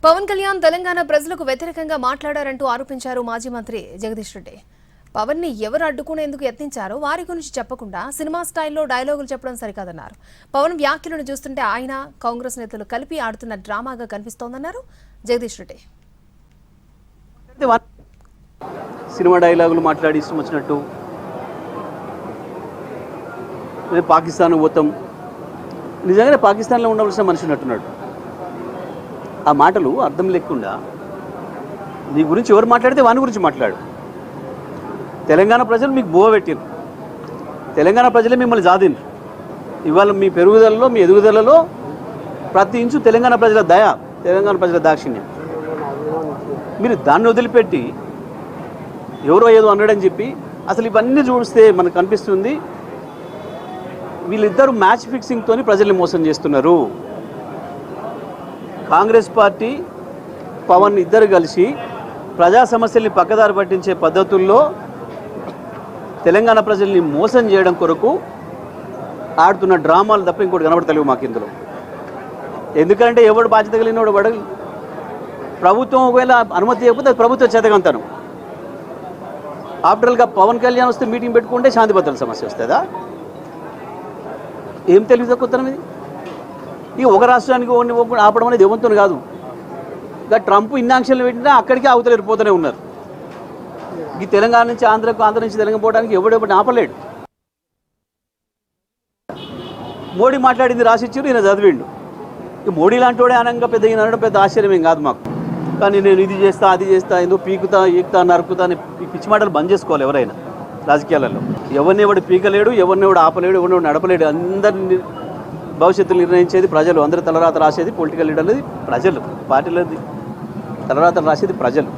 పవన్ కళ్యాణ్ తెలంగాణ ప్రజలకు వ్యతిరేకంగా మాట్లాడారంటూ ఆరోపించారు మాజీ మంత్రి జగదీష్ రెడ్డి. పవన్ ని ఎవరు అడ్డుకునేందుకు యత్నించారో వారి గురించి చెప్పకుండా సినిమా స్టైల్లో డైలాగులు చెప్పడం సరికాదన్నారు. పవన్ వ్యాఖ్యలను చూస్తుంటే ఆయన కాంగ్రెస్ నేతలు కలిపి ఆడుతున్న డ్రామాగా కనిపిస్తోందన్నారు జగదీష్ రెడ్డి. సినిమా డైలాగులు మాట్లాడి ఇష్టం వచ్చినట్టు పాకిస్తాన్ పోతాం, నిజంగానే పాకిస్తాన్లో ఉండవలసిన మనిషి ఉన్నట్టున్నాడు. ఆ మాటలు అర్థం లేకుండా నీ గురించి ఎవరు మాట్లాడితే వాని గురించి మాట్లాడు. తెలంగాణ ప్రజలు మీకు బోవ పెట్టారు, తెలంగాణ ప్రజలే మిమ్మల్ని జాదిండ్రు. ఇవాళ మీ పెరుగుదలలో మీ ఎదుగుదలలో ప్రతి ఇంచు తెలంగాణ ప్రజల దయ, తెలంగాణ ప్రజల దాక్షిణ్యం. మీరు దాన్ని వదిలిపెట్టి ఎవరో ఏదో అన్నాడని చెప్పి అసలు ఇవన్నీ చూస్తే మనకు కనిపిస్తుంది వీళ్ళిద్దరూ మ్యాచ్ ఫిక్సింగ్తో ప్రజల్ని మోసం చేస్తున్నారు. కాంగ్రెస్ పార్టీ పవన్ ఇద్దరు కలిసి ప్రజా సమస్యల్ని పక్కదారి పట్టించే పద్ధతుల్లో తెలంగాణ ప్రజల్ని మోసం చేయడం కొరకు ఆడుతున్న డ్రామాలు తప్ప ఇంకోటి కనబడతలేవు మాకు ఇందులో. ఎందుకంటే ఎవడు బాధ్యత కలిగినోడు పడగలి. ప్రభుత్వం ఒకవేళ అనుమతి ఇవ్వకపోతే అది ప్రభుత్వ చేతకంతనం. ఆఫ్టర్గా పవన్ కళ్యాణ్ వస్తే మీటింగ్ పెట్టుకుంటే శాంతి భద్రతల సమస్య వస్తుందా? ఏం తెలివి తక్కువతనం ఇది? ఇక ఒక రాష్ట్రానికి ఆపడం అనేది ఏమంతో కాదు. ఇక ట్రంప్ ఇన్ని ఆంక్షలు పెట్టినా అక్కడికే అవతలేరు పోతూనే ఉన్నారు. ఈ తెలంగాణ నుంచి ఆంధ్రకు, ఆంధ్ర నుంచి తెలంగాణ పోవడానికి ఎవడెవరిని ఆపలేడు. మోడీ మాట్లాడింది రాసిచ్చారు, ఈయన చదివిండు. ఇక మోడీ లాంటి వాడే అనంగా పెద్ద ఈయన అనడం పెద్ద ఆశ్చర్యం ఏం కాదు మాకు. కానీ నేను ఇది చేస్తా, అది చేస్తా, ఎందుకు పీకుతా, ఈకుతా, నరుకుతా అని పిచ్చి మాటలు బంద్ చేసుకోవాలి ఎవరైనా రాజకీయాలలో. ఎవరిని ఎవడు పీకలేడు, ఎవరిని ఎవడు ఆపలేడు, ఎవరిని నడపలేడు. అందరిని భవిష్యత్తులు నిర్ణయించేది ప్రజలు. అందరూ తలరాత రాసేది పొలిటికల్ లీడర్లది ప్రజలు, పార్టీలది తలరాతలు రాసేది ప్రజలు.